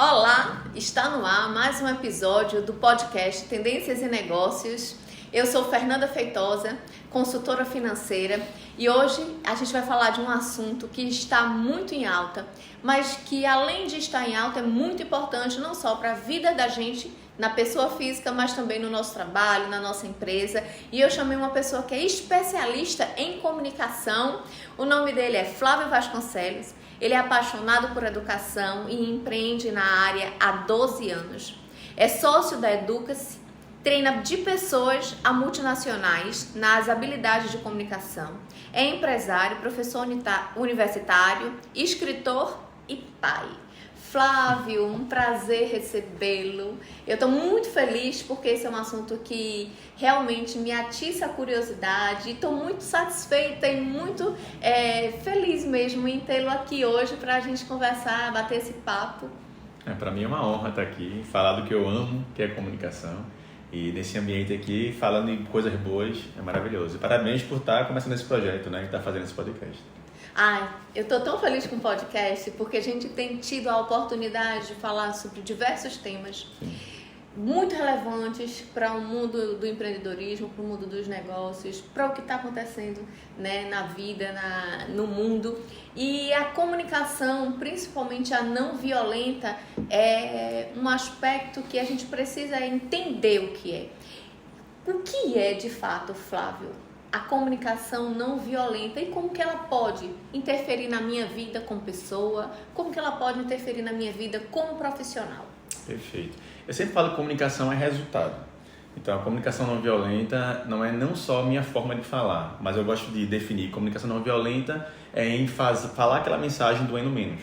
Olá, está no ar mais um episódio do podcast Tendências e Negócios. Eu sou Fernanda Feitosa, consultora financeira, e hoje a gente vai falar de um assunto que está muito em alta, mas que além de estar em alta é muito importante não só para a vida da gente, na pessoa física, mas também no nosso trabalho, na nossa empresa. E eu chamei uma pessoa que é especialista em comunicação. O nome dele é Flávio Vasconcelos. Ele é apaixonado por educação e empreende na área há 12 anos. É sócio da Educa-se, treina de pessoas a multinacionais nas habilidades de comunicação. É empresário, professor universitário, escritor e pai. Flávio, um prazer recebê-lo. Eu estou muito feliz porque esse é um assunto que realmente me atiça a curiosidade e estou muito satisfeita e muito feliz mesmo em tê-lo aqui hoje para a gente conversar, bater esse papo. Para mim é uma honra estar aqui, falar do que eu amo, que é comunicação. E nesse ambiente aqui, falando em coisas boas, é maravilhoso. E parabéns por estar começando esse projeto, né? E estar fazendo esse podcast. Ai, eu tô tão feliz com o podcast porque a gente tem tido a oportunidade de falar sobre diversos temas muito relevantes para o mundo do empreendedorismo, para o mundo dos negócios, para o que está acontecendo, né, na vida, no mundo. E a comunicação, principalmente a não violenta, é um aspecto que a gente precisa entender o que é. O que é, de fato, Flávio, a comunicação não violenta e como que ela pode interferir na minha vida como pessoa, como que ela pode interferir na minha vida como profissional? Perfeito. Eu sempre falo que comunicação é resultado. Então, a comunicação não violenta não só a minha forma de falar, mas eu gosto de definir comunicação não violenta em falar aquela mensagem doendo menos.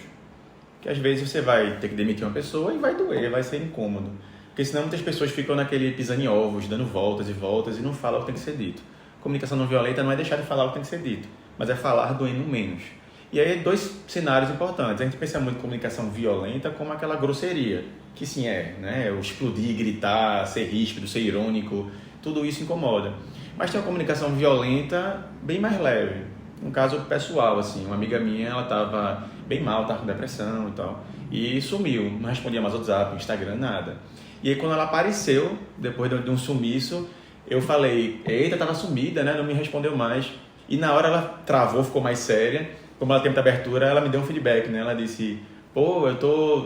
Porque às vezes você vai ter que demitir uma pessoa e vai doer, vai ser incômodo. Porque senão muitas pessoas ficam naquele pisando em ovos, dando voltas e voltas e não falam o que tem que ser dito. Comunicação não violenta não é deixar de falar o que tem que ser dito, mas é falar doendo menos. E aí, dois cenários importantes. A gente pensa muito em comunicação violenta como aquela grosseria, que sim né? O explodir, gritar, ser ríspido, ser irônico, tudo isso incomoda. Mas tem uma comunicação violenta bem mais leve. Um caso pessoal, assim, uma amiga minha, ela estava bem mal, estava com depressão e tal, e sumiu, não respondia mais WhatsApp, Instagram, nada. E aí, quando ela apareceu, depois de um sumiço, eu falei, eita, tava sumida, né? Não me respondeu mais. E na hora ela travou, ficou mais séria. Como ela tem muita abertura, ela me deu um feedback, né? Ela disse, pô,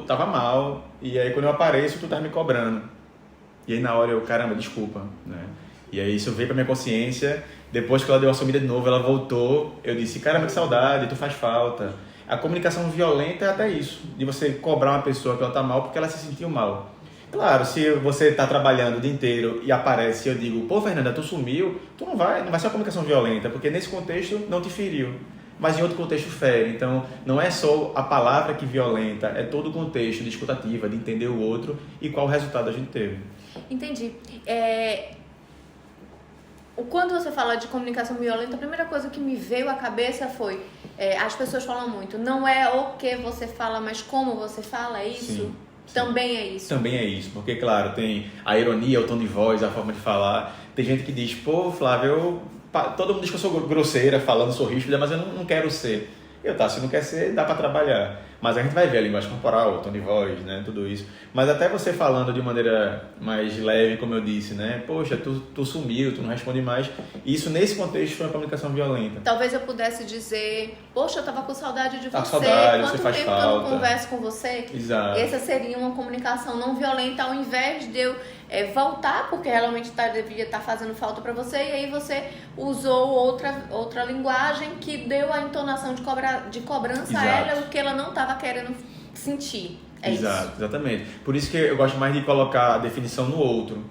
tava mal. E aí quando eu apareço, tu tá me cobrando. E aí na hora eu, caramba, desculpa, né? E aí isso veio pra minha consciência. Depois que ela deu uma sumida de novo, ela voltou. Eu disse, caramba, que saudade, tu faz falta. A comunicação violenta é até isso. De você cobrar uma pessoa que ela tá mal porque ela se sentiu mal. Claro, se você está trabalhando o dia inteiro e aparece e eu digo, pô, Fernanda, tu sumiu, tu não vai ser uma comunicação violenta, porque nesse contexto não te feriu, mas em outro contexto fere. Então, não é só a palavra que violenta, é todo o contexto de escutativa, de entender o outro e qual resultado a gente teve. Entendi. Quando você fala de comunicação violenta, a primeira coisa que me veio à cabeça foi, as pessoas falam muito, não é o que você fala, mas como você fala, é isso? Sim. Também é isso. Também é isso, porque, claro, tem a ironia, o tom de voz, a forma de falar. Tem gente que diz, pô, Flávio, todo mundo diz que eu sou grosseira, falando, sou ríspida, mas eu não quero ser. Se não quer ser, dá pra trabalhar. Mas a gente vai ver a linguagem corporal, o tom de voz, né, tudo isso. Mas até você falando de maneira mais leve, como eu disse, né, poxa, tu sumiu, tu não responde mais. Isso, nesse contexto, foi uma comunicação violenta. Talvez eu pudesse dizer, poxa, eu tava com saudade de você. Tá com saudade, quanto você faz tempo falta. que eu não converso com você? Exato. Essa seria uma comunicação não violenta, ao invés de eu voltar, porque realmente devia estar fazendo falta para você, e aí você usou outra linguagem que deu a entonação de cobrança a ela, o que ela não estava querendo sentir. Exato, exatamente. Por isso que eu gosto mais de colocar a definição no outro.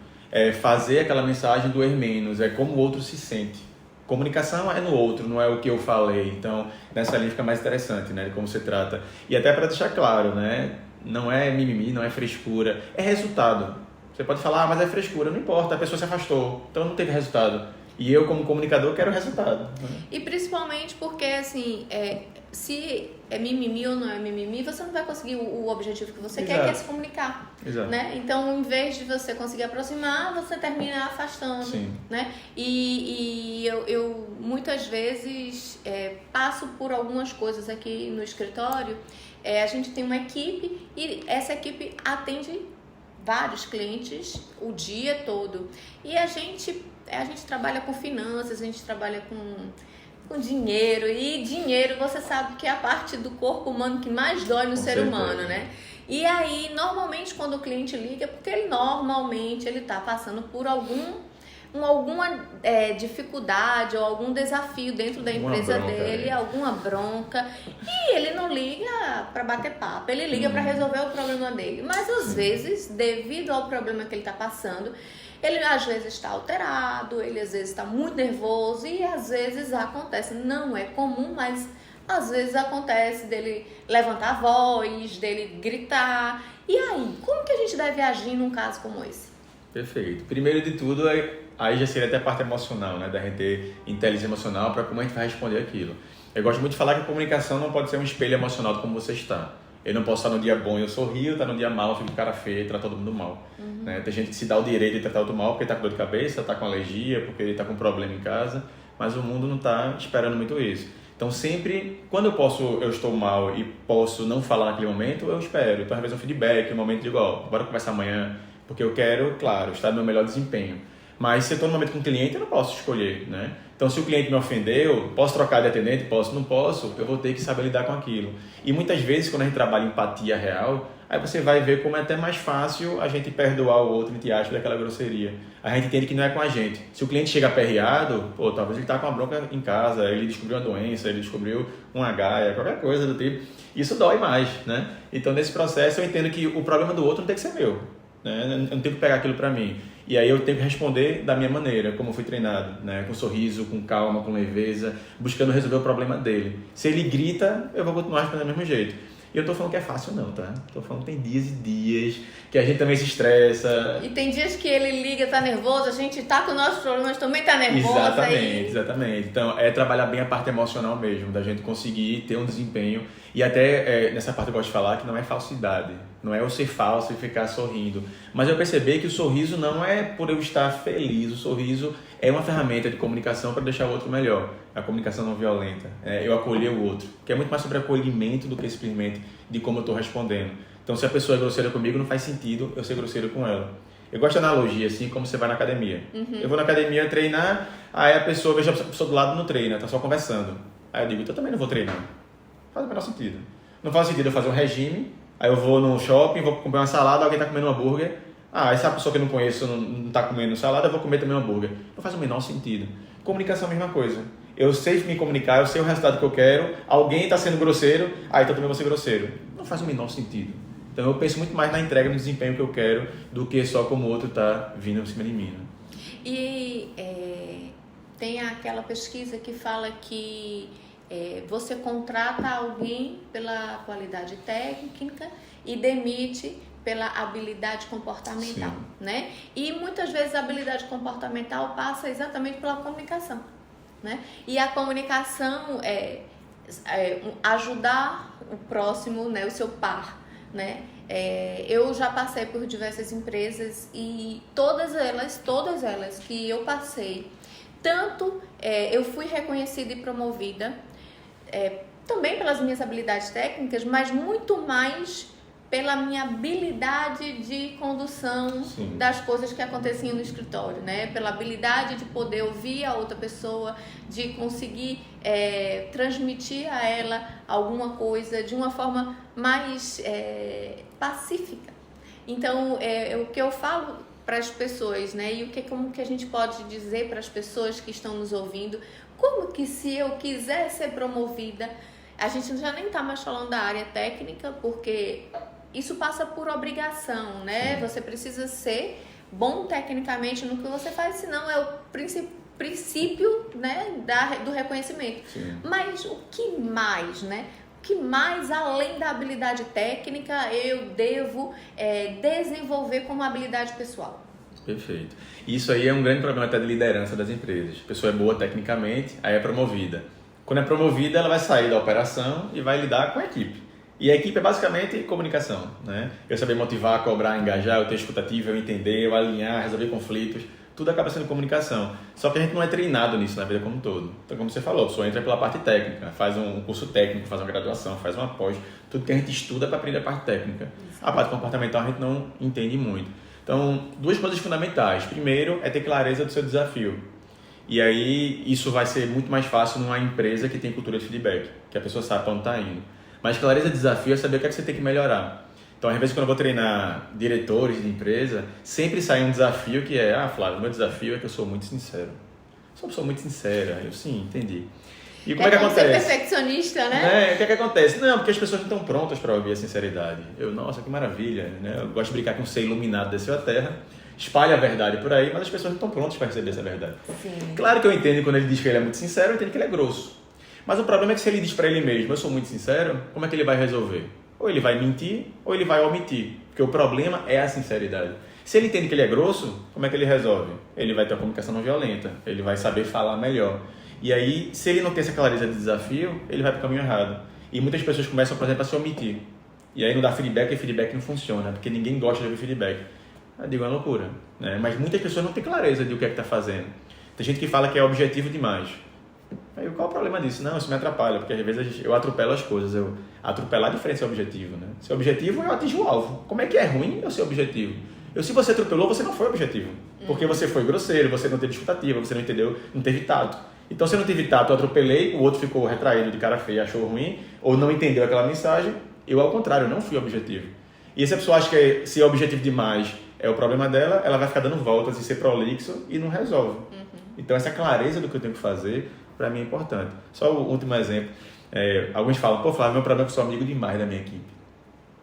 Fazer aquela mensagem doer menos, é como o outro se sente. Comunicação é no outro, não é o que eu falei. Então, nessa linha fica mais interessante, né, de como se trata. E até para deixar claro, né, não é mimimi, não é frescura, é resultado. Você pode falar, mas é frescura, não importa, a pessoa se afastou, então não teve resultado. E eu, como comunicador, quero resultado. Né? E principalmente porque, assim, se é mimimi ou não é mimimi, você não vai conseguir o objetivo que você quer, que é se comunicar. Exato. Né? Então, em vez de você conseguir aproximar, você termina afastando. Sim. Né? E eu muitas vezes passo por algumas coisas aqui no escritório a gente tem uma equipe e essa equipe atende vários clientes o dia todo. E a gente trabalha com finanças, a gente trabalha com dinheiro. E dinheiro, você sabe que é a parte do corpo humano que mais dói no ser humano, né? E aí, normalmente, quando o cliente liga, porque ele está passando por alguma dificuldade ou algum desafio dentro da empresa dele, alguma bronca, e ele não liga para bater papo, ele liga para resolver o problema dele. Mas às vezes, devido ao problema que ele está passando, ele às vezes está alterado, ele às vezes está muito nervoso e às vezes acontece, não é comum, mas às vezes acontece dele levantar a voz, dele gritar. E aí, como que a gente deve agir num caso como esse? Perfeito. Primeiro de tudo, aí já seria até a parte emocional, né? Da gente ter inteligência emocional para como a gente vai responder aquilo. Eu gosto muito de falar que a comunicação não pode ser um espelho emocional de como você está. Eu não posso estar no dia bom e eu sorrio, estar no dia mal, eu fico cara feia e tratar todo mundo mal. Né? Tem gente que se dá o direito de tratar outro mal porque está com dor de cabeça, está com alergia, porque ele está com problema em casa, mas o mundo não está esperando muito isso. Então sempre, quando eu estou mal e posso não falar naquele momento, eu espero. Então às vezes um feedback, um momento de igual, bora conversar amanhã, porque eu quero, claro, estar no meu melhor desempenho. Mas se eu estou no momento com o cliente, eu não posso escolher, né? Então se o cliente me ofendeu, posso trocar de atendente? Posso, não posso, eu vou ter que saber lidar com aquilo. E muitas vezes quando a gente trabalha empatia real, aí você vai ver como é até mais fácil a gente perdoar o outro entre aspas daquela grosseria. A gente entende que não é com a gente. Se o cliente chega aperreado, talvez ele está com uma bronca em casa, ele descobriu uma doença, ele descobriu uma gaia, qualquer coisa do tipo. Isso dói mais, né? Então nesse processo eu entendo que o problema do outro não tem que ser meu. Né? Eu não tenho que pegar aquilo para mim. E aí eu tenho que responder da minha maneira, como eu fui treinado, né? Com sorriso, com calma, com leveza, buscando resolver o problema dele. Se ele grita, eu vou continuar respondendo do mesmo jeito. E eu tô falando que é fácil não, tá? Tô falando que tem dias e dias que a gente também se estressa. E tem dias que ele liga, tá nervoso, a gente tá com nossos problemas, também tá nervoso. Exatamente. Então é trabalhar bem a parte emocional mesmo, da gente conseguir ter um desempenho. E até nessa parte eu gosto de falar que não é falsidade. Não é eu ser falso e ficar sorrindo. Mas eu percebi que o sorriso não é por eu estar feliz. O sorriso é uma ferramenta de comunicação para deixar o outro melhor. A comunicação não violenta. Eu acolher o outro. Que é muito mais sobre acolhimento do que simplesmente de como eu estou respondendo. Então, se a pessoa é grosseira comigo, não faz sentido eu ser grosseiro com ela. Eu gosto de analogia, assim, como você vai na academia. Eu vou na academia treinar, aí a pessoa, veja a pessoa do lado não treina, tá só conversando. Aí eu digo, então eu também não vou treinar. Faz o menor sentido. Não faz sentido eu fazer um regime. Aí eu vou no shopping, vou comer uma salada, alguém está comendo um hambúrguer. Essa pessoa que eu não conheço não está comendo salada, eu vou comer também um hambúrguer. Não faz o menor sentido. Comunicação é a mesma coisa. Eu sei me comunicar, eu sei o resultado que eu quero, alguém está sendo grosseiro, então também vou ser grosseiro. Não faz o menor sentido. Então eu penso muito mais na entrega, no desempenho que eu quero, do que só como o outro está vindo em cima de mim. Né? E tem aquela pesquisa que fala que você contrata alguém pela qualidade técnica e demite pela habilidade comportamental, né? E muitas vezes a habilidade comportamental passa exatamente pela comunicação, né? E a comunicação é ajudar o próximo, né? O seu par, né? Eu já passei por diversas empresas e todas elas que eu passei, tanto eu fui reconhecida e promovida também pelas minhas habilidades técnicas, mas muito mais pela minha habilidade de condução das coisas que aconteciam no escritório, né? Pela habilidade de poder ouvir a outra pessoa, de conseguir transmitir a ela alguma coisa de uma forma mais pacífica. Então, o que eu falo para as pessoas, né? E como que a gente pode dizer para as pessoas que estão nos ouvindo, como que se eu quiser ser promovida, a gente já nem está mais falando da área técnica, porque isso passa por obrigação, né? Você precisa ser bom tecnicamente no que você faz, senão é o princípio, né, do reconhecimento. Mas o que mais, né? O que mais, além da habilidade técnica, eu devo desenvolver como habilidade pessoal? Perfeito. Isso aí é um grande problema até de liderança das empresas. A pessoa é boa tecnicamente, aí é promovida. Quando é promovida, ela vai sair da operação e vai lidar com a equipe. E a equipe é basicamente comunicação, né? Eu saber motivar, cobrar, engajar, eu ter escutativa, eu entender, eu alinhar, resolver conflitos. tudo acaba sendo comunicação. Só que a gente não é treinado nisso na vida como um todo. Então, como você falou, a pessoa entra pela parte técnica, faz um curso técnico, faz uma graduação, faz uma pós, tudo que a gente estuda para aprender a parte técnica. A parte comportamental a gente não entende muito. Então, duas coisas fundamentais. Primeiro é ter clareza do seu desafio. E aí, isso vai ser muito mais fácil numa empresa que tem cultura de feedback, que a pessoa sabe para onde está indo. Mas clareza de desafio é saber o que é que você tem que melhorar. Então, às vezes, quando eu vou treinar diretores de empresa, sempre sai um desafio que é, Flávio, meu desafio é que eu sou muito sincero. Sou uma pessoa muito sincera. Eu, sim, entendi. E como é que acontece? Ser perfeccionista, né? O que é que acontece? Não, porque as pessoas não estão prontas para ouvir a sinceridade. Nossa, que maravilha, né? Eu gosto de brincar que um ser iluminado desceu à Terra, espalha a verdade por aí, mas as pessoas não estão prontas para receber essa verdade. Sim. Claro que eu entendo quando ele diz que ele é muito sincero, eu entendo que ele é grosso. Mas o problema é que se ele diz para ele mesmo, eu sou muito sincero, como é que ele vai resolver? Ou ele vai mentir, ou ele vai omitir. Porque o problema é a sinceridade. Se ele entende que ele é grosso, como é que ele resolve? Ele vai ter uma comunicação não violenta, ele vai saber falar melhor. E aí, se ele não tem essa clareza de desafio, ele vai para o caminho errado. E muitas pessoas começam, por exemplo, a se omitir. E aí não dá feedback e feedback não funciona, porque ninguém gosta de ouvir feedback. Eu digo, é uma loucura. Né? Mas muitas pessoas não têm clareza de o que é que está fazendo. Tem gente que fala que é objetivo demais. Aí, qual é o problema disso? Não, isso me atrapalha, porque às vezes eu atropelo as coisas. Atropelar é diferente do seu objetivo. Né? Seu objetivo é eu atingir o alvo. Como é que é ruim o seu objetivo? Se você atropelou, você não foi objetivo. Porque você foi grosseiro, você não teve escutativa, você não entendeu, não teve tato. Então, se eu não tive tato, eu atropelei, o outro ficou retraído de cara feia, achou ruim, ou não entendeu aquela mensagem, eu, ao contrário, não fui objetivo. E se a pessoa acha que se é objetivo demais é o problema dela, ela vai ficar dando voltas e ser prolixo e não resolve. Então, essa clareza do que eu tenho que fazer, para mim, é importante. Só o último exemplo. Alguns falam, Flávio, meu problema é que eu sou amigo demais da minha equipe.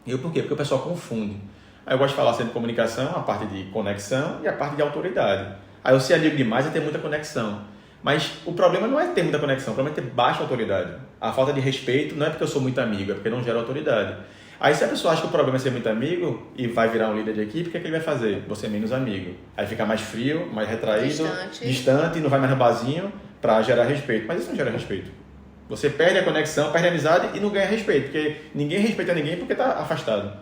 E eu, por quê? Porque o pessoal confunde. Aí eu gosto de falar sempre de comunicação, a parte de conexão e a parte de autoridade. Aí eu ser amigo demais é ter muita conexão. Mas o problema não é ter muita conexão, o problema é ter baixa autoridade. A falta de respeito não é porque eu sou muito amigo, é porque não gera autoridade. Aí se a pessoa acha que o problema é ser muito amigo e vai virar um líder de equipe, o que é que ele vai fazer? Você menos amigo. Aí fica mais frio, mais retraído, distante, não vai mais no barzinho para gerar respeito. Mas isso não gera respeito. Você perde a conexão, perde a amizade e não ganha respeito, porque ninguém respeita ninguém porque está afastado.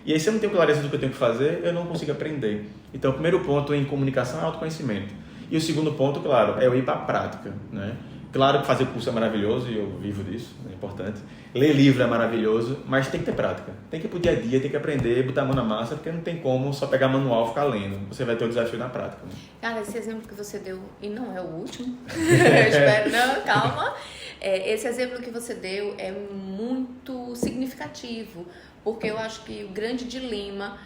E aí se eu não tenho clareza do que eu tenho que fazer, eu não consigo aprender. Então o primeiro ponto em comunicação é autoconhecimento. E o segundo ponto, claro, é eu ir para a prática, né? Claro que fazer curso é maravilhoso e eu vivo disso, é importante. Ler livro é maravilhoso, mas tem que ter prática. Tem que ir pro dia a dia, tem que aprender, botar a mão na massa, porque não tem como só pegar manual e ficar lendo. Você vai ter o desafio na prática. Né? Cara, esse exemplo que você deu, e não é o último, eu espero, não, calma. Esse exemplo que você deu é muito significativo, porque eu acho que o grande dilema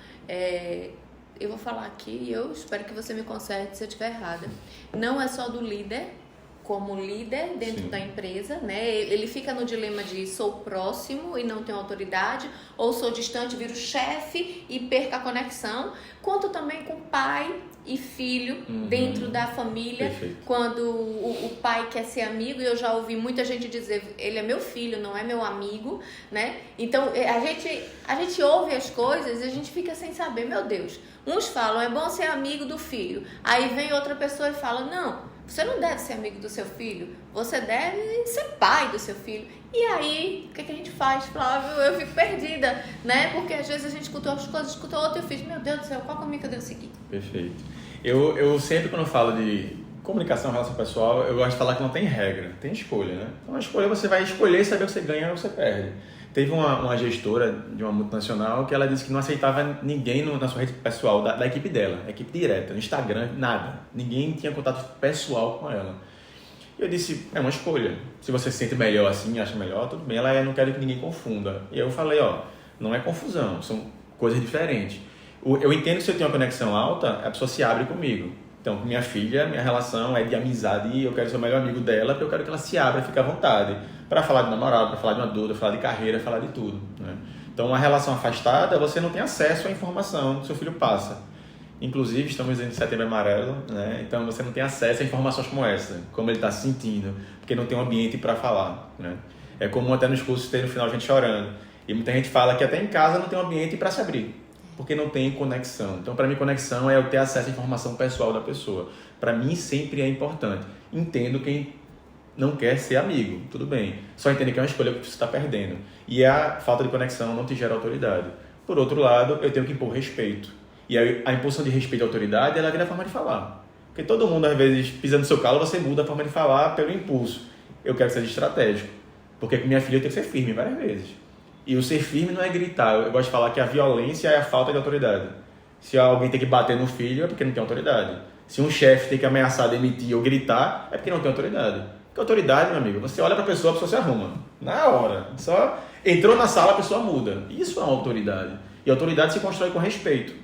eu vou falar aqui e eu espero que você me conserte se eu estiver errada. Não é só do líder, como líder dentro da empresa, né? Ele fica no dilema de sou próximo e não tenho autoridade, ou sou distante, viro chefe e perco a conexão, quanto também com pai e filho dentro da família. Perfeito. Quando o pai quer ser amigo, e eu já ouvi muita gente dizer, ele é meu filho, não é meu amigo, né? Então a gente ouve as coisas e a gente fica sem saber, meu Deus. Uns falam, é bom ser amigo do filho. Aí vem outra pessoa e fala, não, você não deve ser amigo do seu filho, você deve ser pai do seu filho. E aí, o que a gente faz, Flávio? Eu fico perdida, né? Porque às vezes a gente escutou as coisas, escutou outra e eu fiz, meu Deus do céu, qual caminho que eu devo seguir? Perfeito. Eu sempre, quando eu falo de comunicação, relação pessoal, eu gosto de falar que não tem regra, tem escolha, né? Então, a escolha você vai escolher saber o que você ganha ou você perde. Teve uma gestora de uma multinacional que ela disse que não aceitava ninguém na sua rede pessoal, da equipe dela, equipe direta, no Instagram, nada. Ninguém tinha contato pessoal com ela. E eu disse, é uma escolha. Se você se sente melhor assim, acha melhor, tudo bem. Ela não quer que ninguém confunda. E eu falei, não é confusão, são coisas diferentes. Eu entendo que se eu tenho uma conexão alta, a pessoa se abre comigo. Então, com minha filha, minha relação é de amizade e eu quero ser o melhor amigo dela, porque eu quero que ela se abra, fique à vontade. Para falar de namorado, para falar de uma dúvida, falar de carreira, falar de tudo. Né? Então, uma relação afastada, você não tem acesso à informação que seu filho passa. Inclusive, estamos em Setembro Amarelo, né? Então você não tem acesso a informações como essa, como ele está se sentindo, porque não tem um ambiente para falar. Né? É comum até nos cursos ter no final gente chorando. E muita gente fala que até em casa não tem um ambiente para se abrir, porque não tem conexão. Então, para mim, conexão é eu ter acesso à informação pessoal da pessoa. Para mim, sempre é importante. Entendo quem não quer ser amigo, tudo bem. Só entende que é uma escolha que você está perdendo. E a falta de conexão não te gera autoridade. Por outro lado, eu tenho que impor respeito. E a imposição de respeito à autoridade, ela vira a forma de falar. Porque todo mundo, às vezes, pisa no seu calo, você muda a forma de falar pelo impulso. Eu quero que seja estratégico. Porque com minha filha eu tenho que ser firme várias vezes. E o ser firme não é gritar. Eu gosto de falar que a violência é a falta de autoridade. Se alguém tem que bater no filho, é porque não tem autoridade. Se um chefe tem que ameaçar, demitir ou gritar, é porque não tem autoridade. Porque autoridade, meu amigo, você olha pra pessoa, a pessoa se arruma. Na hora. Só entrou na sala, a pessoa muda. Isso é uma autoridade. E a autoridade se constrói com respeito.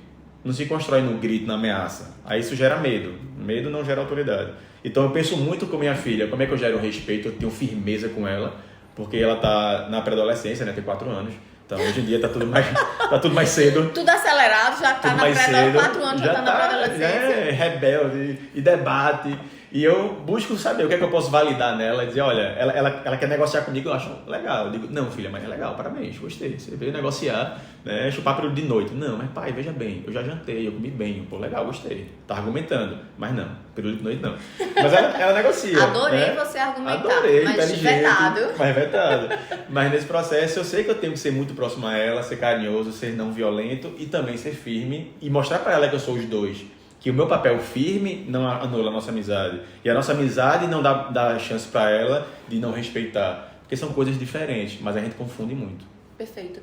Não se constrói no grito, na ameaça. Aí isso gera medo. Medo não gera autoridade. Então eu penso muito com minha filha, como é que eu gero respeito, eu tenho firmeza com ela, porque ela tá na pré-adolescência, né, tem 4 anos. Então hoje em dia tá tudo mais cedo. Tudo acelerado, já tá na pré-adolescência, 4 anos já tá na pré-adolescência. É rebelde e debate. E eu busco saber o que é que eu posso validar nela e dizer, olha, ela quer negociar comigo, eu acho legal. Eu digo, não, filha, mas é legal, parabéns, gostei. Você veio negociar, né, chupar período de noite. Não, mas pai, veja bem, eu já jantei, eu comi bem, pô, legal, gostei. Tá argumentando, mas não, período de noite não. Mas ela negocia. Adorei, né? Você argumentar, adorei, mas vetado. Mas vetado. Mas nesse processo eu sei que eu tenho que ser muito próximo a ela, ser carinhoso, ser não violento e também ser firme e mostrar pra ela que eu sou os dois. Que o meu papel firme não anula a nossa amizade. E a nossa amizade não dá chance para ela de não respeitar. Porque são coisas diferentes, mas a gente confunde muito. Perfeito.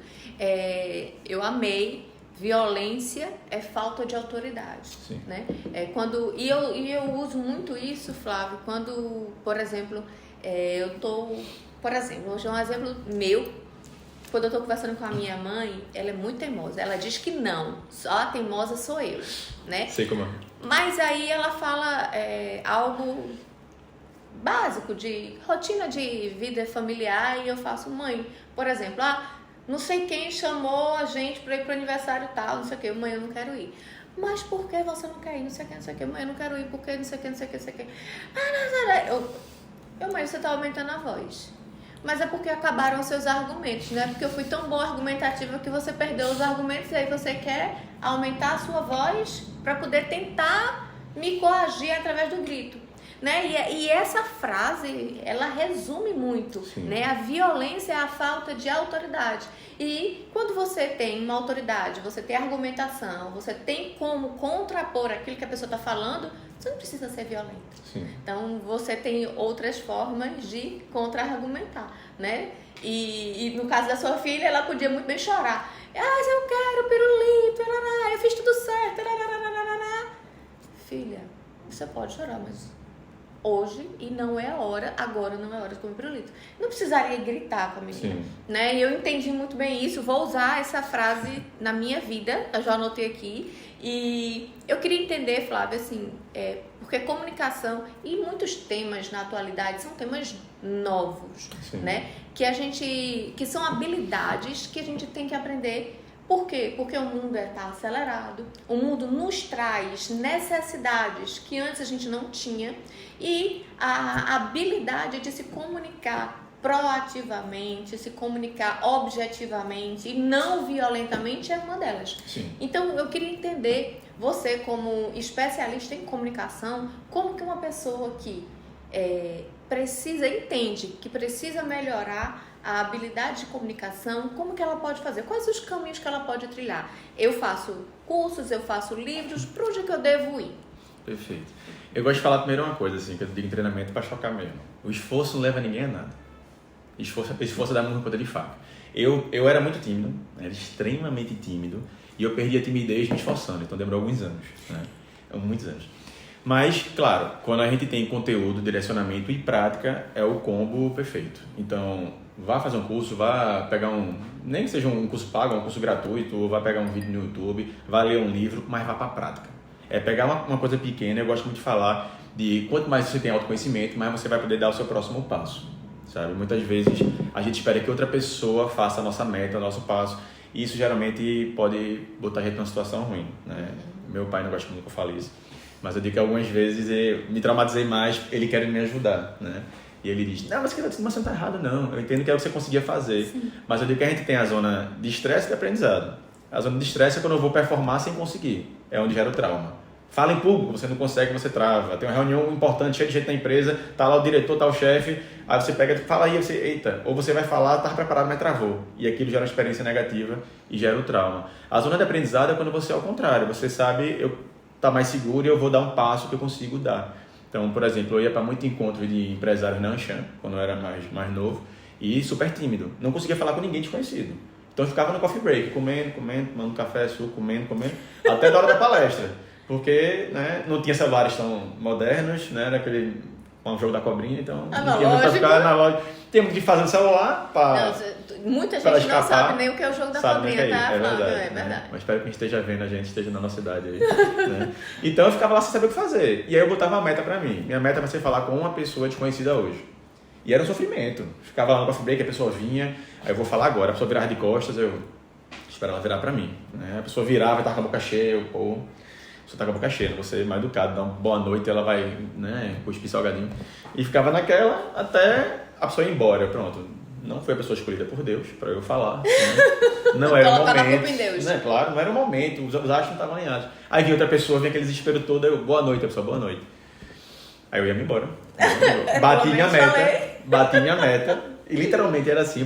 Eu amei. Violência é falta de autoridade. Sim. Né? E eu uso muito isso, Flávio, quando, por exemplo, hoje é um exemplo meu. Quando eu estou conversando com a minha mãe, ela é muito teimosa. Ela diz que não, só a teimosa sou eu, né? Sei como é. Mas aí ela fala algo básico de rotina de vida familiar e eu faço, mãe, por exemplo, não sei quem chamou a gente para ir pro aniversário tal, não sei o que, mãe, eu não quero ir. Mas por que você não quer ir? Não sei o que, não sei o que, mãe, eu não quero ir, por que, não sei o que, não sei o que, não sei o que. Mãe, você tá aumentando a voz. Mas é porque acabaram os seus argumentos, né? Porque eu fui tão boa argumentativa que você perdeu os argumentos e aí você quer aumentar a sua voz para poder tentar me coagir através do grito, né? E essa frase, ela resume muito, né? A violência é a falta de autoridade. E quando você tem uma autoridade, você tem argumentação, você tem como contrapor aquilo que a pessoa está falando, você não precisa ser violento. Sim. Então, você tem outras formas de contra-argumentar, né? E no caso da sua filha, ela podia muito bem chorar. Eu quero pirulito, eu fiz tudo certo. Filha, você pode chorar, mas hoje e não é a hora, agora não é a hora de comer pirulito. Não precisaria gritar com a menina, né? E eu entendi muito bem isso, vou usar essa frase na minha vida, eu já anotei aqui. E eu queria entender, Flávia, assim, porque comunicação e muitos temas na atualidade são temas novos, né? Que são habilidades que a gente tem que aprender. Por quê? Porque o mundo está acelerado, o mundo nos traz necessidades que antes a gente não tinha e a habilidade de se comunicar proativamente, se comunicar objetivamente e não violentamente é uma delas. Sim. Então, eu queria entender, você como especialista em comunicação, como que uma pessoa que entende que precisa melhorar a habilidade de comunicação, como que ela pode fazer? Quais os caminhos que ela pode trilhar? Eu faço cursos, eu faço livros, para onde que eu devo ir? Perfeito. Eu gosto de falar primeiro uma coisa, assim, que eu digo em treinamento para chocar mesmo. O esforço não leva ninguém a nada. Esforço dá muito ponta de faca. Eu era muito tímido, era extremamente tímido, e eu perdi a timidez me esforçando, então demorou alguns anos, né? Muitos anos. Mas, claro, quando a gente tem conteúdo, direcionamento e prática, é o combo perfeito. Então, vá fazer um curso, vá pegar nem que seja um curso pago, um curso gratuito, ou vá pegar um vídeo no YouTube, vá ler um livro, mas vá para a prática. É pegar uma coisa pequena, eu gosto muito de falar de quanto mais você tem autoconhecimento, mais você vai poder dar o seu próximo passo, sabe? Muitas vezes a gente espera que outra pessoa faça a nossa meta, o nosso passo, e isso geralmente pode botar a gente numa situação ruim, né? Meu pai não gosta muito que eu fale isso, mas eu digo que algumas vezes eu me traumatizei mais, ele quer me ajudar, né? E ele diz, não, mas você não está errado, não. Eu entendo que é o que você conseguia fazer. Sim. Mas eu digo que a gente tem a zona de estresse e de aprendizado. A zona de estresse é quando eu vou performar sem conseguir. É onde gera o trauma. Fala em público, você não consegue, você trava. Tem uma reunião importante, cheia de gente na empresa, tá lá o diretor, tá o chefe, aí você pega, fala aí, você, eita. Ou você vai falar, tá preparado, mas travou. E aquilo gera uma experiência negativa e gera o trauma. A zona de aprendizado é quando você é ao contrário. Você sabe, tá mais seguro e eu vou dar um passo que eu consigo dar. Então, por exemplo, eu ia para muito encontro de empresários na Anshan, quando eu era mais novo, e super tímido. Não conseguia falar com ninguém desconhecido. Então eu ficava no coffee break, comendo, tomando café, suco, comendo, até da hora da palestra. Porque, né, não tinha celulares tão modernos, né, era aquele um jogo da cobrinha, então não tinha muito pra ficar analógico. Temos que fazer no celular para... Muita gente não sabe nem o que é o jogo da cobrinha, tá? É verdade, é verdade. Mas espero que quem esteja vendo a gente esteja na nossa idade aí. Né? Então eu ficava lá sem saber o que fazer. E aí eu botava uma meta pra mim. Minha meta vai ser falar com uma pessoa desconhecida hoje. E era um sofrimento. Ficava lá no coffee break, a pessoa vinha, aí eu vou falar agora, a pessoa virava de costas, eu esperava ela virar pra mim. Né? A pessoa virava e tava com a boca cheia, eu, pô, você tá com a boca cheia, você é mais educado, dá uma boa noite, ela vai, né, cuspir salgadinho. E ficava naquela até a pessoa ir embora, pronto. Não foi a pessoa escolhida por Deus para eu falar. Né? Não era o momento. A culpa em Deus. Né? Claro, não era o momento, os astros não estavam alinhados. Aí vinha outra pessoa, vinha aquele desespero todo, eu, boa noite, a pessoa, boa noite. Aí eu ia me embora. Bati minha meta, e literalmente era assim,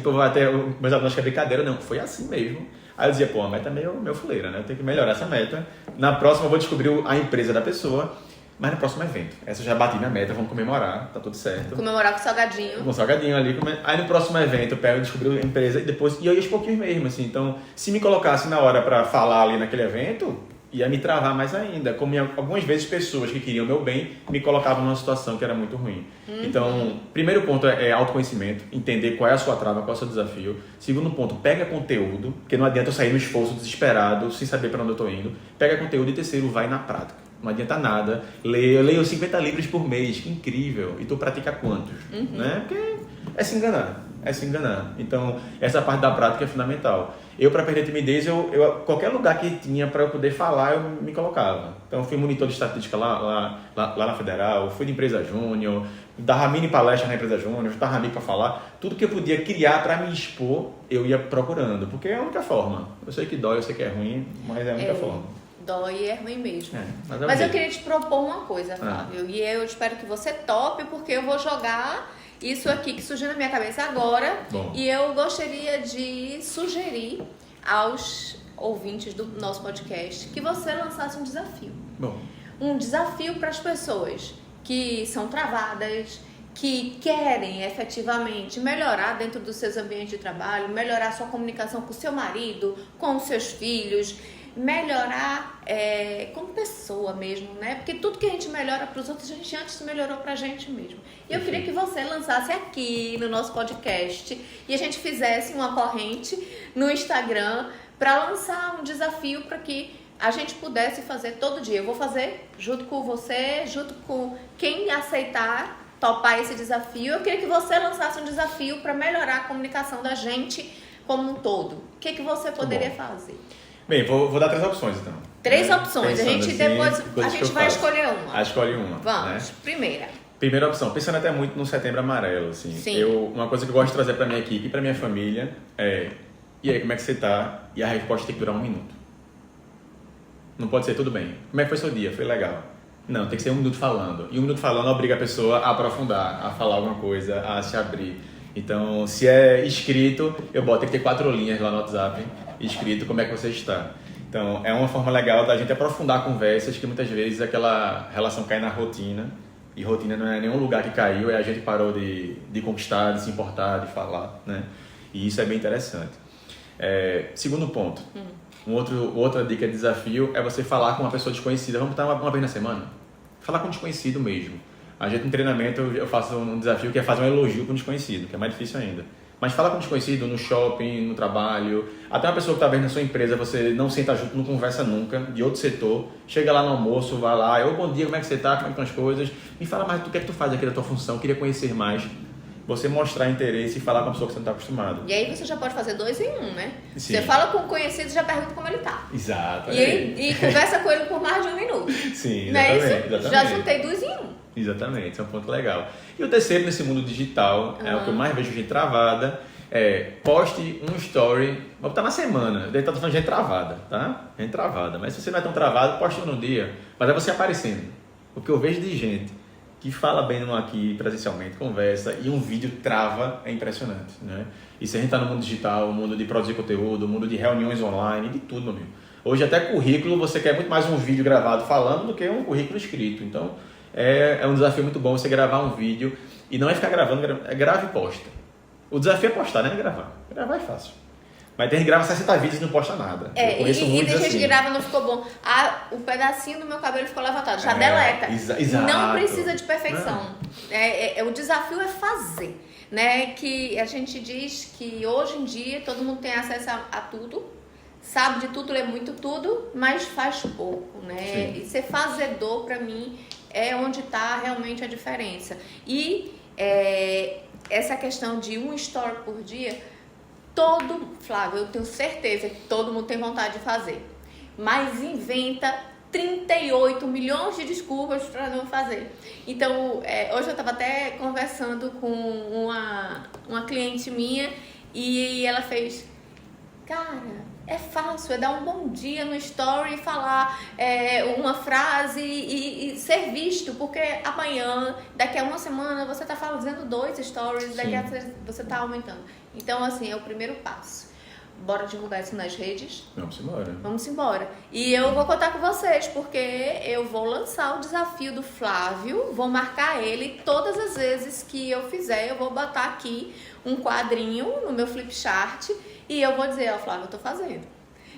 mas acho que é brincadeira, não, foi assim mesmo. Aí eu dizia, pô, a meta é meio fuleira, né? Eu tenho que melhorar essa meta. Na próxima eu vou descobrir a empresa da pessoa. Mas no próximo evento, essa eu já bati minha meta, vamos comemorar, tá tudo certo. Comemorar com salgadinho. Com salgadinho ali. Aí no próximo evento eu pego, descobri a empresa e depois... E eu ia aos pouquinhos mesmo, assim. Então, se me colocasse na hora pra falar ali naquele evento, ia me travar mais ainda. Como algumas vezes pessoas que queriam o meu bem me colocavam numa situação que era muito ruim. Então, primeiro ponto é autoconhecimento, entender qual é a sua trava, qual é o seu desafio. Segundo ponto, pega conteúdo, porque não adianta eu sair no esforço desesperado, sem saber para onde eu tô indo. Pega conteúdo e terceiro, vai na prática. Não adianta nada. Eu leio 50 livros por mês, que incrível. E tu pratica quantos? Né? Porque é se enganar. Então, essa parte da prática é fundamental. Eu, para perder timidez, qualquer lugar que tinha para eu poder falar, eu me colocava. Então, eu fui monitor de estatística lá na Federal, fui de empresa júnior, dava mini palestra na empresa júnior, dava amigo para falar. Tudo que eu podia criar para me expor, eu ia procurando. Porque é a única forma. Eu sei que dói, eu sei que é ruim, mas é a única forma. Dói e é ruim mesmo. Mas eu queria te propor uma coisa, Flávio. E eu espero que você tope, porque eu vou jogar isso aqui que surgiu na minha cabeça agora. Bom. E eu gostaria de sugerir aos ouvintes do nosso podcast que você lançasse um desafio. Bom. Um desafio para as pessoas que são travadas, que querem efetivamente melhorar dentro dos seus ambientes de trabalho, melhorar sua comunicação com o seu marido, com os seus filhos, melhorar como pessoa mesmo, né? Porque tudo que a gente melhora para os outros, a gente antes melhorou para a gente mesmo. E eu queria que você lançasse aqui no nosso podcast e a gente fizesse uma corrente no Instagram para lançar um desafio para que a gente pudesse fazer todo dia. Eu vou fazer junto com você, junto com quem aceitar topar esse desafio. Eu queria que você lançasse um desafio para melhorar a comunicação da gente como um todo. O que você poderia fazer? Bem, vou dar 3 opções então. 3 opções. A gente depois vai escolher uma. Escolhe uma. Vamos. Né? Primeira opção, pensando até muito no Setembro Amarelo, assim. Sim. Uma coisa que eu gosto de trazer para minha equipe e para minha família é: e aí, como é que você tá? E a resposta tem que durar 1 minuto. Não pode ser tudo bem. Como é que foi seu dia? Foi legal. Não, tem que ser 1 minuto falando. E 1 minuto falando obriga a pessoa a aprofundar, a falar alguma coisa, a se abrir. Então, se é escrito, eu boto, tem que ter 4 linhas lá no WhatsApp, escrito como é que você está. Então, é uma forma legal da gente aprofundar conversas, que muitas vezes aquela relação cai na rotina, e rotina não é nenhum lugar que caiu, é a gente parou de conquistar, de se importar, de falar, né? E isso é bem interessante. Segundo ponto, outra dica de desafio é você falar com uma pessoa desconhecida. Vamos botar uma vez na semana? Falar com um desconhecido mesmo. A gente no treinamento eu faço um desafio que é fazer um elogio com um desconhecido, que é mais difícil ainda. Mas fala com um desconhecido no shopping, no trabalho, até uma pessoa que está vendo na sua empresa, você não senta junto, não conversa nunca, de outro setor, chega lá no almoço, vai lá, bom dia, como é que você está, como é que estão as coisas, me fala mais do que é que tu faz aqui da tua função, queria conhecer mais. Você mostrar interesse e falar com a pessoa que você não está acostumado. E aí você já pode fazer 2 em 1, né? Sim. Você fala com o conhecido e já pergunta como ele está. Exato. E conversa com ele por mais de 1 minuto. Sim, exatamente. Não é isso? Exatamente. Já juntei 2 em 1. Exatamente, esse é um ponto legal. E o terceiro, nesse mundo digital, é o que eu mais vejo gente travada, poste um story, vou botar na semana, daí tá falando gente travada, tá? Gente travada, mas se você não é tão travado, poste um no dia, mas é você aparecendo. O que eu vejo de gente que fala bem aqui presencialmente, conversa, e um vídeo trava, é impressionante, né? E se a gente tá no mundo digital, o mundo de produzir conteúdo, o mundo de reuniões online, de tudo, meu amigo. Hoje até currículo, você quer muito mais um vídeo gravado falando do que um currículo escrito. Então, é um desafio muito bom você gravar um vídeo e não é ficar gravando, é grava e posta. O desafio é postar, não é gravar. Gravar é fácil. Mas tem gente que grava 60 vídeos e não posta nada. E tem gente assim. que grava e não ficou bom. O pedacinho do meu cabelo ficou levantado. Já deleta. Exato. Não precisa de perfeição. O desafio é fazer. Né? Que a gente diz que hoje em dia todo mundo tem acesso a tudo. Sabe de tudo, lê muito tudo, mas faz pouco. Né? E ser fazedor, para mim, é onde está realmente a diferença. E essa questão de um story por dia... Flávio, eu tenho certeza que todo mundo tem vontade de fazer, mas inventa 38 milhões de desculpas para não fazer. Então, hoje eu estava até conversando com uma cliente minha e ela fez, cara, é fácil, é dar um bom dia no story e falar uma frase e ser visto, porque amanhã, daqui a uma semana, você está fazendo 2 stories, daqui a você está aumentando. Então, assim, é o primeiro passo. Bora divulgar isso nas redes? Vamos embora. E eu vou contar com vocês, porque eu vou lançar o desafio do Flávio, vou marcar ele todas as vezes que eu fizer, eu vou botar aqui um quadrinho no meu flipchart e eu vou dizer, Flávio, eu tô fazendo.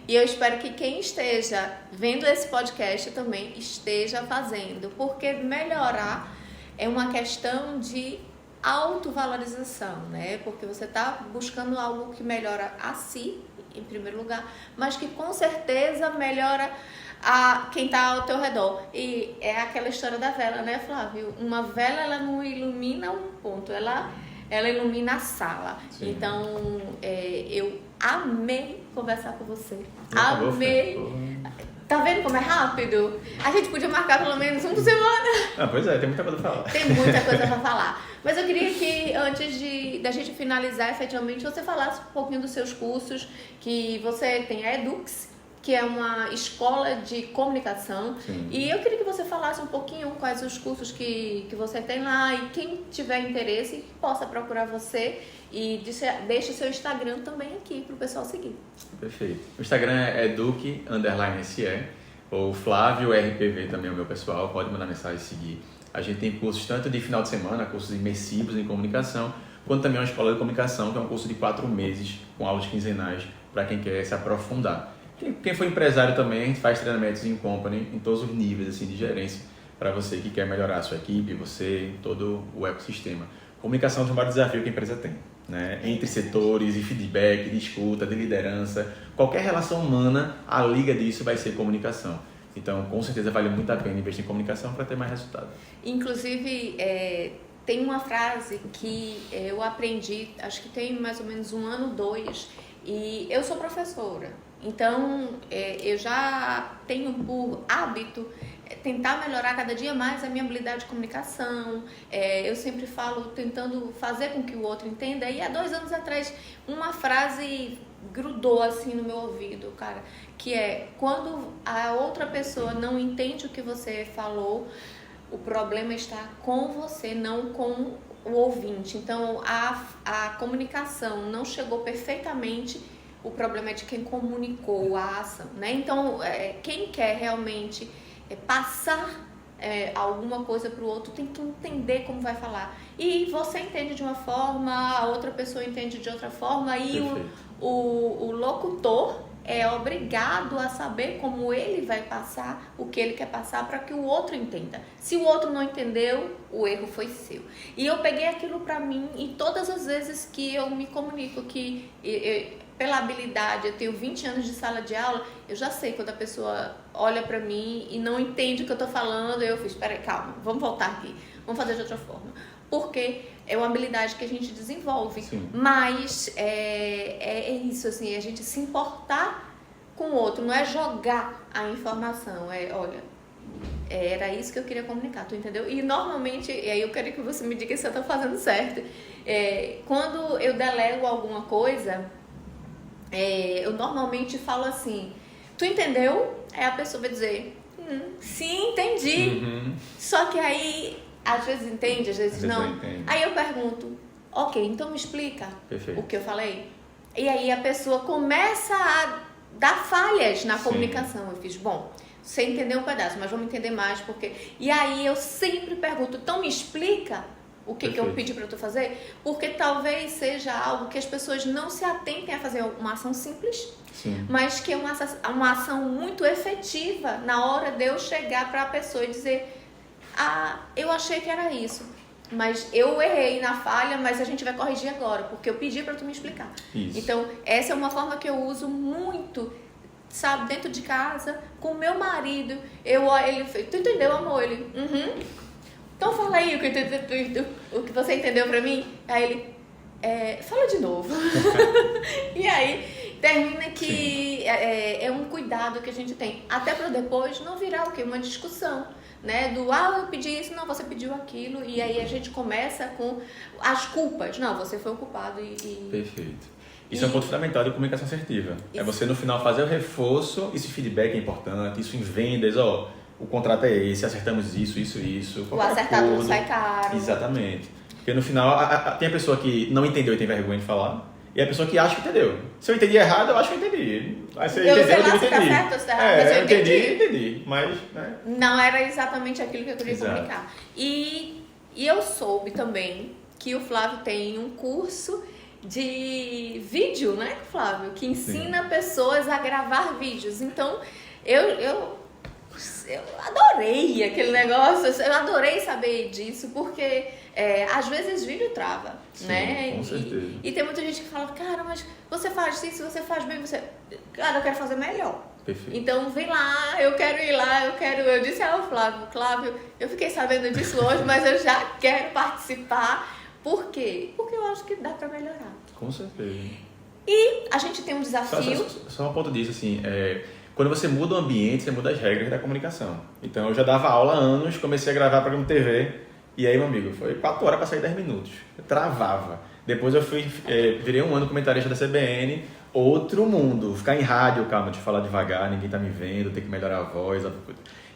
E eu espero que quem esteja vendo esse podcast também esteja fazendo, porque melhorar é uma questão de autovalorização, né? Porque você está buscando algo que melhora a si, em primeiro lugar, mas que com certeza melhora a quem está ao teu redor. E é aquela história da vela, né, Flávio? Uma vela, ela não ilumina um ponto, ela ilumina a sala. Sim. Então, eu amei conversar com você. Amei. Tá vendo como é rápido? A gente podia marcar pelo menos um por semana. Pois é, tem muita coisa pra falar. Tem muita coisa pra falar. Mas eu queria que, antes da gente finalizar, efetivamente, você falasse um pouquinho dos seus cursos, que você tem a Edux, que é uma escola de comunicação. Sim. E eu queria que você falasse um pouquinho quais os cursos que você tem lá e quem tiver interesse possa procurar você e deixe seu Instagram também aqui para o pessoal seguir. Perfeito. O Instagram é eduque_se ou Flávio RPV também é o meu pessoal, pode mandar mensagem e seguir. A gente tem cursos tanto de final de semana, cursos imersivos em comunicação, quanto também uma escola de comunicação, que é um curso de 4 meses com aulas quinzenais para quem quer se aprofundar. Quem for empresário também, a gente faz treinamentos em company, em todos os níveis assim, de gerência, para você que quer melhorar a sua equipe, você, todo o ecossistema. Comunicação é o maior desafio que a empresa tem, né? Entre setores, de feedback, de escuta, de liderança, qualquer relação humana, a liga disso vai ser comunicação. Então, com certeza, vale muito a pena investir em comunicação para ter mais resultado. Inclusive, tem uma frase que eu aprendi, acho que tem mais ou menos 1 ano, 2, e eu sou professora. Então, eu já tenho por hábito tentar melhorar cada dia mais a minha habilidade de comunicação. Eu sempre falo tentando fazer com que o outro entenda. E há 2 anos atrás, uma frase grudou assim no meu ouvido, cara, que é: quando a outra pessoa não entende o que você falou, o problema está com você, não com o ouvinte. Então, a comunicação não chegou perfeitamente. O problema é de quem comunicou a ação, né? Então, quem quer realmente passar alguma coisa para o outro tem que entender como vai falar. E você entende de uma forma, a outra pessoa entende de outra forma, e o locutor é obrigado a saber como ele vai passar o que ele quer passar para que o outro entenda. Se o outro não entendeu, o erro foi seu. E eu peguei aquilo para mim, e todas as vezes que eu me comunico que pela habilidade, eu tenho 20 anos de sala de aula, eu já sei quando a pessoa olha pra mim e não entende o que eu tô falando, eu fiz, peraí, calma, vamos voltar aqui, vamos fazer de outra forma. Porque é uma habilidade que a gente desenvolve. Sim. Mas é isso, assim, a gente se importar com o outro, não é jogar a informação, olha, era isso que eu queria comunicar, tu entendeu? E normalmente, e aí eu quero que você me diga se eu tô fazendo certo, quando eu delego alguma coisa, eu normalmente falo assim, tu entendeu? Aí a pessoa vai dizer, sim, entendi. Uhum. Só que aí, às vezes entende, às vezes não. Aí eu pergunto, ok, então me explica. Perfeito. O que eu falei. E aí a pessoa começa a dar falhas na Sim. comunicação. Eu fiz, bom, você entendeu um pedaço, mas vamos entender mais, porque... E aí eu sempre pergunto, então me explica o que eu pedi para tu fazer? Porque talvez seja algo que as pessoas não se atentem a fazer uma ação simples, Sim. mas que é uma ação muito efetiva na hora de eu chegar para a pessoa e dizer, eu achei que era isso, mas eu errei na falha, mas a gente vai corrigir agora, porque eu pedi para tu me explicar. Isso. Então, essa é uma forma que eu uso muito, sabe, dentro de casa, com meu marido. Ele fez, tu entendeu, amor? Ele, Então fala aí o que você entendeu pra mim. Aí ele, fala de novo. E aí termina que é um cuidado que a gente tem. Até pra depois não virar o quê? Uma discussão, né? Eu pedi isso, não, você pediu aquilo. E aí a gente começa com as culpas. Não, você foi o culpado Perfeito. Isso é um ponto fundamental de comunicação assertiva. Isso. É você no final fazer o reforço, esse feedback é importante, isso em vendas, o contrato é esse, acertamos isso. O acertado não sai caro. Exatamente. Porque no final, tem a pessoa que não entendeu e tem vergonha de falar, e a pessoa que acha que entendeu. Se eu entendi errado, eu acho que eu entendi. Aí você eu entendeu, sei lá eu se entendi. tá certo ou se tá errado, mas eu entendi. Mas, né? Não era exatamente aquilo que eu queria Exato. comunicar. E eu soube também que o Flávio tem um curso de vídeo, né, Flávio? Que ensina pessoas a gravar vídeos. Então, eu adorei aquele negócio, eu adorei saber disso, porque às vezes vídeo trava, né? Com certeza. E tem muita gente que fala, cara, mas você faz isso, você faz bem, cara, eu quero fazer melhor. Perfeito. Então vem lá, eu quero ir lá, eu disse ao Flávio, eu fiquei sabendo disso hoje, mas eu já quero participar. Por quê? Porque eu acho que dá pra melhorar. Com certeza. E a gente tem um desafio. Só um ponto disso, assim, quando você muda o ambiente, você muda as regras da comunicação. Então eu já dava aula há anos, comecei a gravar programa de TV, e aí, meu amigo, foi 4 horas para sair 10 minutos. Eu travava. Depois eu virei um ano comentarista da CBN, outro mundo. Ficar em rádio, calma, deixa eu falar devagar, ninguém tá me vendo, tem que melhorar a voz.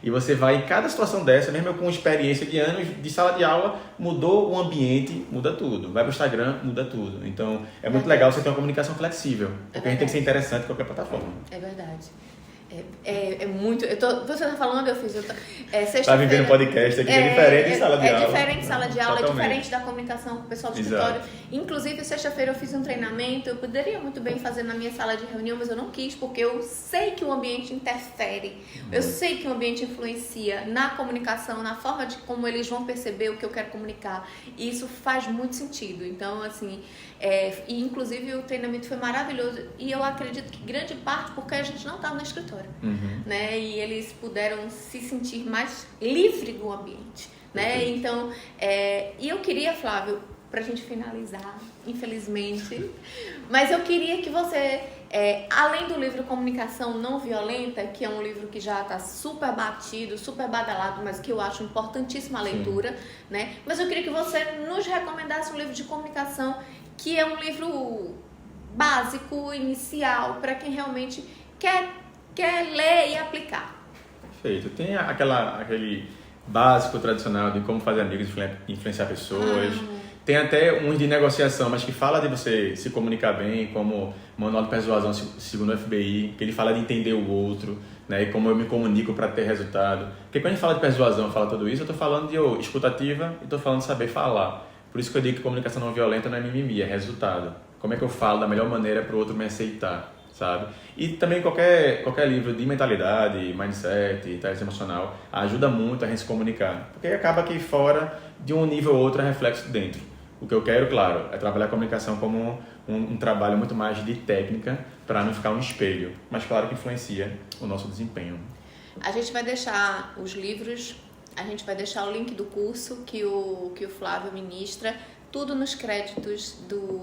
E você vai em cada situação dessa, mesmo eu com experiência de anos de sala de aula, mudou o ambiente, muda tudo. Vai pro Instagram, muda tudo. Então é muito legal você ter uma comunicação flexível, porque a gente tem que ser interessante em qualquer plataforma. É verdade. É muito. Você tá falando, eu fiz. Tá vivendo podcast aqui, é diferente de sala de aula. É diferente de sala de aula, Totalmente. é diferente da comunicação com o pessoal do escritório. Inclusive, sexta-feira eu fiz um treinamento, eu poderia muito bem fazer na minha sala de reunião, mas eu não quis, porque eu sei que o ambiente interfere. Eu sei que o ambiente influencia na comunicação, na forma de como eles vão perceber o que eu quero comunicar. E isso faz muito sentido. Então, assim, e inclusive o treinamento foi maravilhoso. E eu acredito que grande parte porque a gente não estava no escritório. Né? E eles puderam se sentir mais livre do ambiente, né? Então, e eu queria, Flávio, pra gente finalizar, infelizmente, mas eu queria que você, além do livro Comunicação Não Violenta, que é um livro que já está super batido, super badalado, mas que eu acho importantíssima a leitura, né? Mas eu queria que você nos recomendasse um livro de comunicação que é um livro básico, inicial, para quem realmente quer ler e aplicar. Perfeito. Tem aquele básico tradicional de como fazer amigos e influenciar pessoas. Tem até uns de negociação, mas que fala de você se comunicar bem, como Manual de Persuasão segundo o FBI, que ele fala de entender o outro, né, e como eu me comunico para ter resultado. Porque quando a gente fala de persuasão, fala tudo isso, eu estou falando de escutativa e estou falando de saber falar. Por isso que eu digo que comunicação não violenta não é mimimi, é resultado. Como é que eu falo da melhor maneira para o outro me aceitar, sabe? E também qualquer livro de mentalidade, mindset, inteligência emocional ajuda muito a gente se comunicar. Porque acaba que fora, de um nível ou outro, é reflexo dentro. O que eu quero, claro, é trabalhar a comunicação como um trabalho muito mais de técnica para não ficar um espelho. Mas claro que influencia o nosso desempenho. A gente vai deixar os livros, a gente vai deixar o link do curso que o Flávio ministra, tudo nos créditos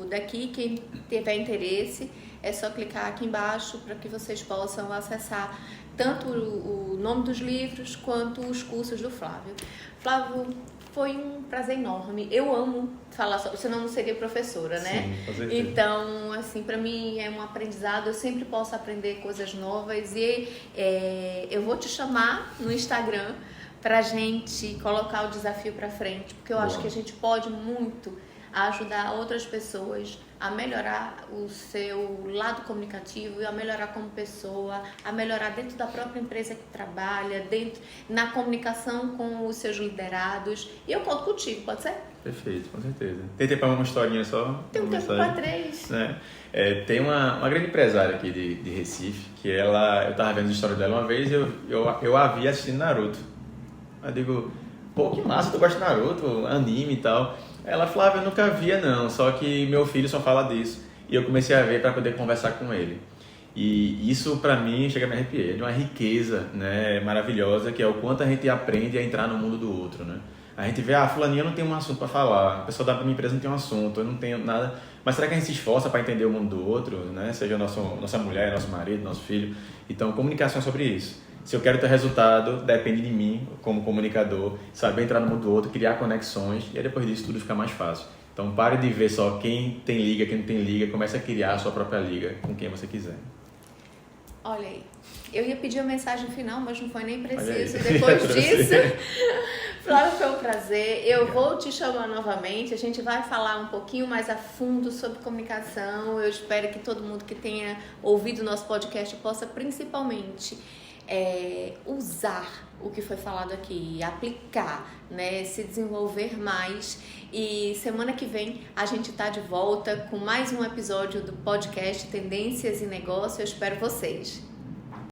daqui. Quem tiver interesse, é só clicar aqui embaixo para que vocês possam acessar tanto o nome dos livros quanto os cursos do Flávio. Flávio, foi um prazer enorme. Eu amo falar sobre, senão não seria professora, né? Sim, com certeza. Então, assim, para mim é um aprendizado. Eu sempre posso aprender coisas novas e eu vou te chamar no Instagram pra gente colocar o desafio pra frente, porque eu acho que a gente pode muito a ajudar outras pessoas a melhorar o seu lado comunicativo e a melhorar como pessoa, a melhorar dentro da própria empresa que trabalha, na comunicação com os seus liderados. E eu conto contigo, pode ser? Perfeito, com certeza. Tem tempo para uma historinha só? Tem um tempo para 3. Né? Tem uma grande empresária aqui de Recife, que eu estava vendo a história dela uma vez e eu a vi assistindo Naruto. Eu digo, pô, que massa, tu gosta de Naruto, anime e tal. Ela falava, eu nunca via não, só que meu filho só fala disso. E eu comecei a ver para poder conversar com ele. E isso para mim, chega a me arrepiar, é de uma riqueza, né, maravilhosa, que é o quanto a gente aprende a entrar no mundo do outro, né? A gente vê, fulaninha não tem um assunto para falar, a pessoa da minha empresa não tem um assunto, eu não tenho nada. Mas será que a gente se esforça para entender o mundo do outro, né? Seja nossa mulher, nosso marido, nosso filho. Então, comunicação é sobre isso. Se eu quero ter resultado, depende de mim, como comunicador, saber entrar no mundo do outro, criar conexões, e aí depois disso tudo fica mais fácil. Então, pare de ver só quem tem liga, quem não tem liga, comece a criar a sua própria liga com quem você quiser. Olha aí, eu ia pedir a mensagem final, mas não foi nem preciso. Depois disso, Flávio, foi um prazer. Eu vou te chamar novamente, a gente vai falar um pouquinho mais a fundo sobre comunicação. Eu espero que todo mundo que tenha ouvido o nosso podcast possa principalmente usar o que foi falado aqui, aplicar, né, se desenvolver mais. E semana que vem a gente tá de volta com mais um episódio do podcast Tendências e Negócios. Eu espero vocês.